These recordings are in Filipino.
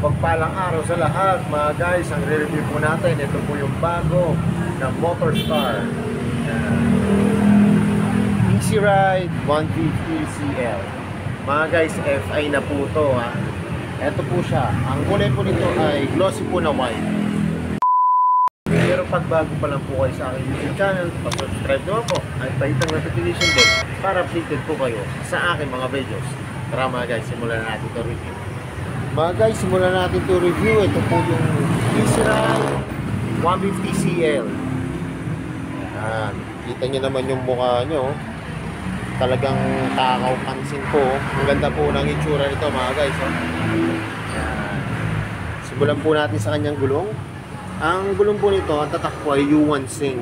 Mapagpalang araw sa lahat mga guys. Ang re-review po natin, ito po yung bago na Motorstar Easy Ride 150cl. Mga guys, FI na po to ha. Ito po siya. Ang kulay po nito ay glossy po na white. Pero pag bago pa lang po kayo sa aking YouTube channel, pa-subscribe naman po at pahitang notification bell para updated po kayo sa aking mga videos. Tara mga guys, simulan na natin ito review. Mga guys, simulan natin ito review. Ito po yung Easy Ride 150cl. Ayan. Kita nyo naman yung mukha nyo. Talagang takaw pansin po. Ang ganda po ng itsura nito mga guys. Ayan. Simulan po natin sa kanyang gulong. Ang gulong po nito, ang tatak po ay U1 Sing.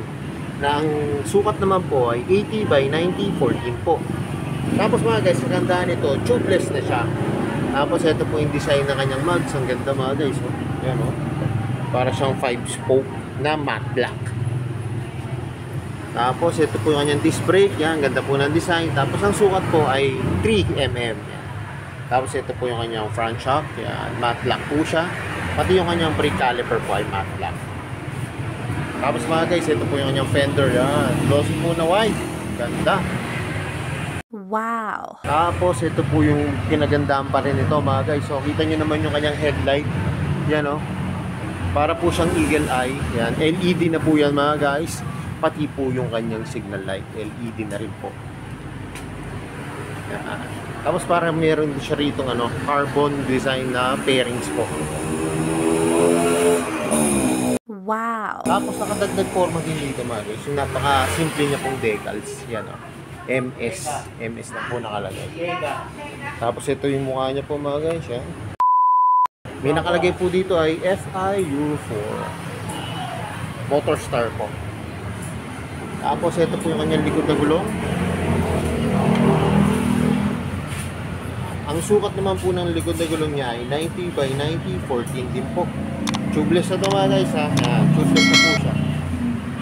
Na ang sukat naman po ay 80 by 90 14 po. Tapos mga guys, ang ganda nito, tubeless na siya. Tapos ito po yung design ng kanyang mugs. Ang ganda mga guys. Ayan o. Para siyang 5-spoke na matte black. Tapos ito po yung kanyang disc brake. Yan, ganda po ng design. Tapos ang sukat po ay 3mm. Tapos ito po yung kanyang front shock. Yan, matte black po siya. Pati yung kanyang brake caliper po ay matte black. Tapos mga guys, ito po yung kanyang fender. Yan, glossy po na white. Ganda. Wow! Tapos ito po yung kinagandaan pa rin ito mga guys. So kita nyo naman yung kanyang headlight. Yan o. Para po siyang eagle eye. Yan, LED na po yan mga guys. Pati po yung kanyang signal light, LED na rin po. Yan. Tapos para meron siya rito carbon design na pairings po. Wow! Tapos nakadagdag forma din dito mga guys. Yung napaka-simple niya pong decals. Yan o. MS na po nakalagay. Tapos ito yung mukha niya po mga guys. Yan. May nakalagay po dito ay FI Euro 4 Motorstar po. Tapos ito po yung kanyang likod na gulong. Ang sukat naman po ng likod na gulong niya ay 90 by 90 14 din po. Tubeless na ito mga guys ha. Yan, tubeless na po siya.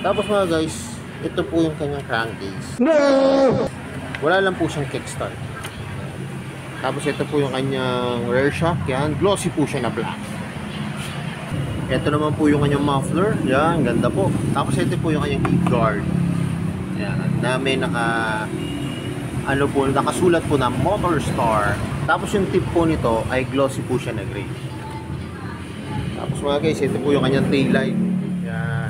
Tapos mga guys, ito po yung kanyang crankcase. No! Wala lang po siyang kickstart. Tapos ito po yung kanyang rear shock. Yan, glossy po siya na black. Ito naman po yung kanyang muffler. Yan, ganda po. Tapos ito po yung kanyang heat guard. Yan, na may nakasulat po na Motorstar. Tapos yung tip po nito ay glossy po siya na gray. Tapos mga guys, ito po yung kanyang taillight. Yan.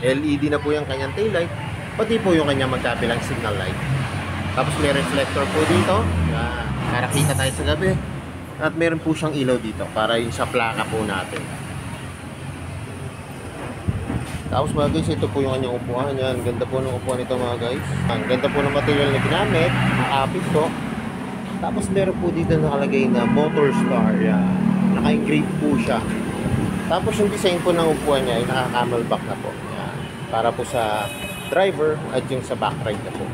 LED na po yung kanyang taillight. Pati po yung kanyang magkabilang signal light. Tapos may reflector po dito. Yan. Para kita tayo sa gabi. At meron po siyang ilaw dito para yung sa plaka po natin. Tapos mga guys, ito po yung kanyang upuan. Yan, ganda po ng upuan nito mga guys. Ang ganda po ng material na ginamit. Maapit to. Tapos meron po dito nakalagay na Motorstar. Yan. Naka-engrave po siya. Tapos yung design po ng upuan niya ay naka-camelback na po. Yan. Para po sa driver at yung sa backride na po.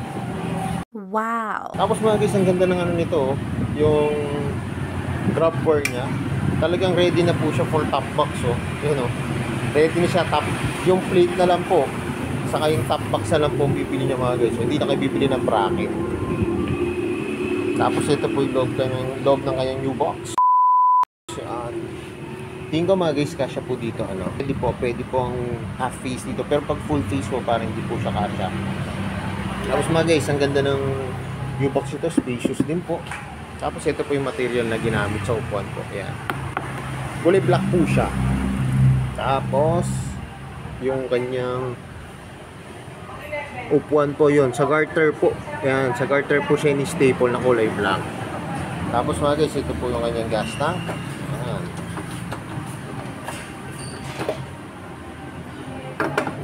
Wow! Tapos mga guys, ang ganda ng nito. Yung drop bar niya. Talagang ready na po siya for top box. Yun o. Ready na siya top. Yung plate na lang po. Saka yung top box na lang po bibili niya mga guys. So, hindi na kayo bibili ng bracket. Tapos ito po yung loob ng kanyang new box. Tingin ko mga guys, kasya po dito pwede po ang half face dito. Pero pag full face po, parang hindi po siya kasya. Tapos mga guys, ang ganda ng new box ito. Spacious din po. Tapos ito po yung material na ginamit sa upuan po. Ayan. Kulay black po siya. Tapos yung kanyang upuan po yon sa garter po. Ayan, sa garter po siya ni-staple na kulay black. Tapos mga guys, ito po yung kanyang gas tank. Ayan.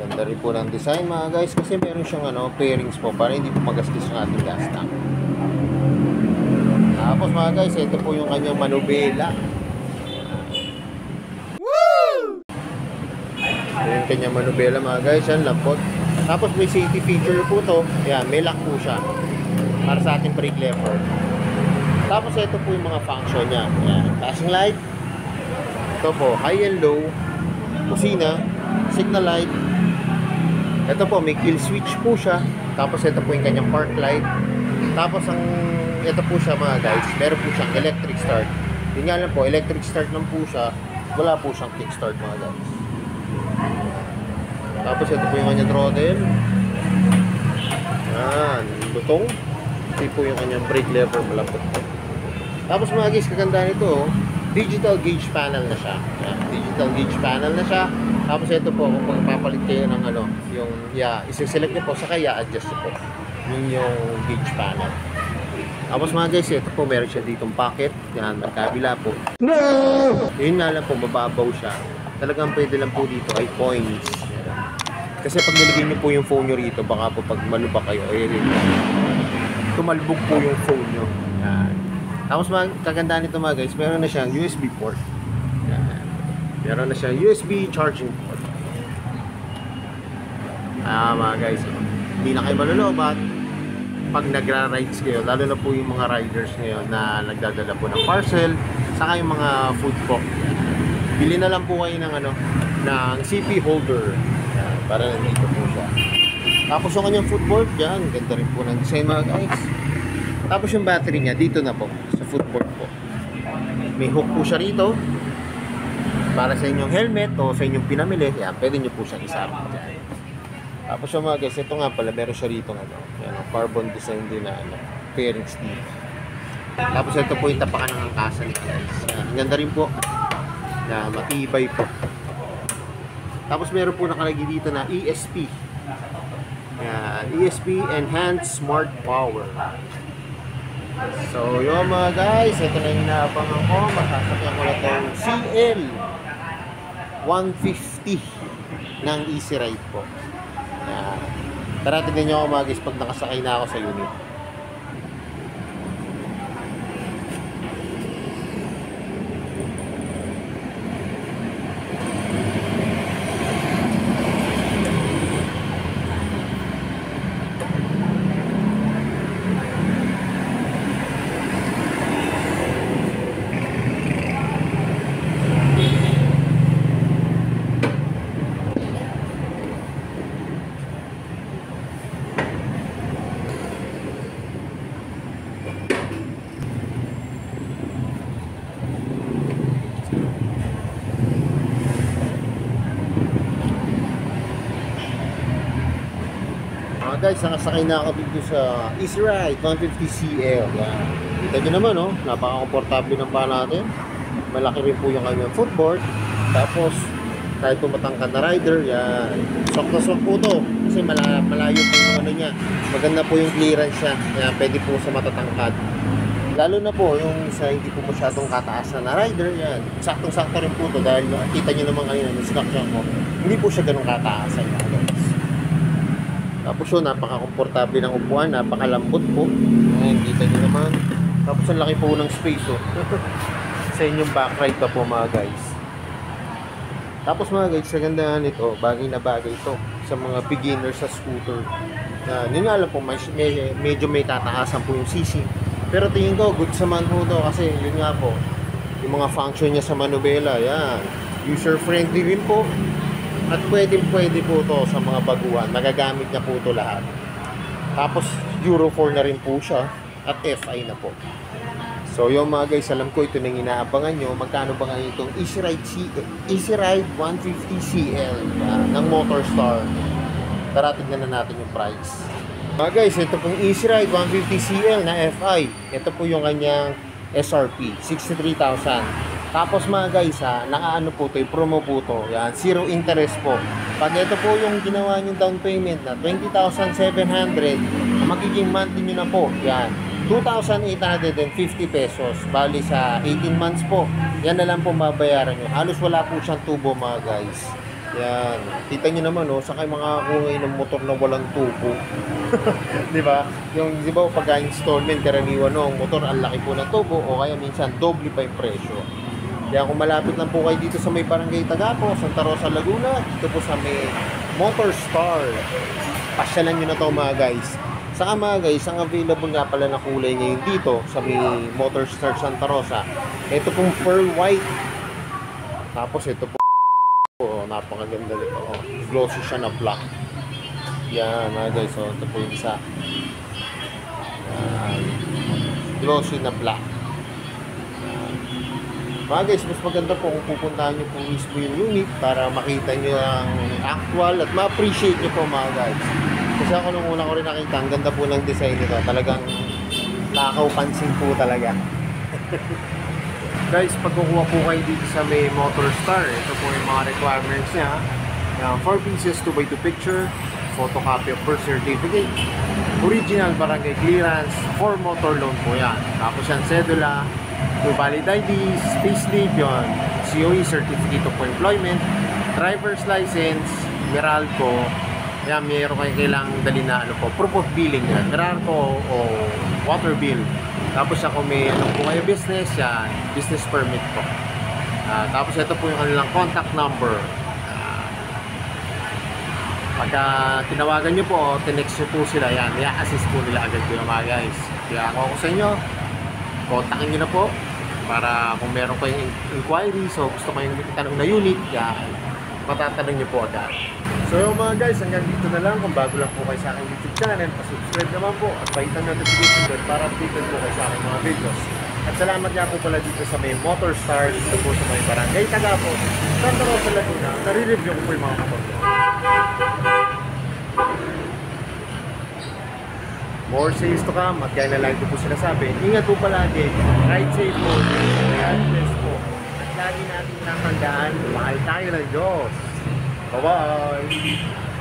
Ganda rin po ng design mga guys, kasi meron siyang pairings po para hindi po magastos yung ating gas tank. Tapos mga guys, ito po yung kanyang manubela. Yung kanyang manubela mga guys, yan, lampot. Tapos may safety feature po to. Yan, may lock po siya para sa ating brake lever. Tapos ito po yung mga function niya. Yan, flashing light. Ito po, high and low. Kusina, signal light. Ito po, may kill switch po siya. Tapos ito po yung kanyang park light. Tapos ito po siya mga guys, meron po siyang electric start. Yun nga lang po, electric start lang po siya. Wala po siyang kickstart mga guys. Tapos ito po yung kanyang throttle. Yan, lutong. Ito po yung kanyang brake lever, malapot po. Tapos mga guys, kaganda nito, digital gauge panel na siya. Yan, digital gauge panel na siya. Tapos ito po, kung magpapalit kayo ng ano, yung, isi-select nyo po, saka adjust nyo po. Yun yung gauge panel. Tapos mga guys, ito po, meron siya ditong pocket. Yan, magkabila po. No! Yun nga lang po, mababaw siya. Talagang pwede lang po dito ay coins. Kasi pag nilagay nyo po yung phone nyo rito, baka po pag malubak kayo, ay tumalbog po yung phone nyo. Yan. Tapos kagandaan nito mga guys, meron na siyang USB port. Yan. Meron na siyang USB charging port. Mga guys, hindi na kayo malulobat pag nagra-rides kayo, lalo na po yung mga riders ngayon na nagdadala po ng parcel, saka yung mga food po. Bili na lang po kayo ng ng CP holder. Yan, para nandito po siya. Tapos yung kanyang footboard, yan, ganda rin po ng design mga guys. Tapos yung battery niya, dito na po, sa footboard po. May hook po siya rito, para sa inyong helmet o sa inyong pinamili, yan, pwede nyo po siyang isama dyan. Tapos yung mga guys, ito nga pala, meron siya rito yan, carbon design din na fairing steel. Tapos ito po yung tapakan ng angkasan niya guys. Yan, ganda rin po. Yan, matibay po. Tapos meron po nakalagay dito na ESP. Yan, ESP Enhanced Smart Power. So yun mga guys, ito na yung inaabangan ko. Masasakyan ko na itong CL 150 ng Easy Ride po. Yan. Tara, tignan nyo ako mga guys pag nakasakay na ako sa unit. Guys, nakasakay na ako dito sa Easy Ride 150CL. Yan. Kita nyo naman, oh, napaka-komportable ng paa natin. Malaki rin po yung kanyang footboard. Tapos, kahit po matangkad na rider, yan. Sok na sok po to. Kasi malayo po yung niya. Maganda po yung clearance niya. Yan, pwede po sa matatangkad. Lalo na po yung sa hindi po masyadong kataas na rider, yan. Saktong-sakto rin po to dahil kita nyo naman kanina, yung sinakyan ko, hindi po siya ganun kataasan yan, guys. Tapos yun, napaka-komportable ng upuan, napakalambot po. Ayan, kita nyo naman. Tapos ang laki po ng space, oh. Sa inyong backride pa po mga guys. Tapos mga guys, sa gandahan nito, bagay na bagay ito sa mga beginners sa scooter. Yun nga lang po, medyo may tataasan po yung CC. Pero tingin ko, good sa man po ito kasi yun nga po, yung mga function niya sa manubela, yan. User-friendly rin po. At pwede po to sa mga baguhan. Nagagamit niya po to lahat. Tapos Euro 4 na rin po siya. At FI na po. So yung mga guys, alam ko ito nang inaabangan nyo. Magkano ba ngayon itong Easy Ride 150CL ng Motorstar. Tara, tignan na natin yung price. Mga guys, ito pong Easy Ride 150CL na FI. Ito po yung kanyang SRP, 63,000. Tapos mga guys, nakaano po ito, promo po ito. Yan, zero interest po. Pag ito po yung ginawa nyo down payment na 20,700, magiging monthly nyo na po. Yan, 2,850 pesos. Bali sa 18 months po. Yan na lang po mabayaran nyo. Halos wala po siyang tubo mga guys. Yan, kita nyo naman, saan kayo makakakuha ng motor na walang tubo. Diba? Yung, diba, pag-installment, karaniwan, ang motor, ang laki po ng tubo, o kaya minsan, doble pa yung presyo. Kaya kung malapit lang po kayo dito sa may Barangay Tagapo, Santa Rosa, Laguna, dito po sa may Motorstar, pasyalan nyo na to mga guys. Saka mga guys, ang available nga pala na kulay ngayon dito sa may Motorstar Santa Rosa, ito pong pearl white. Tapos ito po, napakaganda nito. Glossy siya na black. Yan mga guys, ito po yung isa. Yan. Glossy na black. Mga guys, mas maganda po kung pupuntahan nyo po mismo yung unit para makita nyo ang actual at ma-appreciate nyo po mga guys. Kasi ako nung una ko rin nakita, ang ganda po ng design nito. Talagang nakakaupansin po talaga. Guys, pag kukuha po kayo dito sa may Motorstar, ito po yung mga requirements niya. 4 pieces 2x2 picture, photocopy of birth certificate, original barangay clearance, for motor loan po yan. Tapos yan, cedula, valid ID, space leave yun, COE, certificate of employment, driver's license, Meralco, yan, mayroon kayo kailangang dali na ano po, proof of billing yan, Meralco o water bill. Tapos ako may ano po kayo business, yan, business permit po. Tapos ito po yung kanilang contact number. Pagka tinawagan nyo po, tinext nyo po sila, yan, i-assist po nila agad ko mga guys. Kaya ako sa inyo, kontakin nyo na po para kung meron kayong inquiry, so gusto kayong itanong na unit, yan, matatanong nyo po agad. So yung mga guys, hanggang dito na lang. Kung bago lang po kayo sa aking YouTube channel, pa-subscribe naman po at pahitan notification bell para updated po kayo sa aking mga videos. At salamat nga po pala dito sa may Motorstar, dito po sa may barangay Tagapo, Santa Rosa, Laguna. Nare-review ko po yung mga motor ko. More sales to come at kaya na lang ito po sinasabi. Ingat po palagi, ride safe po, God bless po. At lagi natin natandaan, mahal tayo ng Diyos. Bye-bye!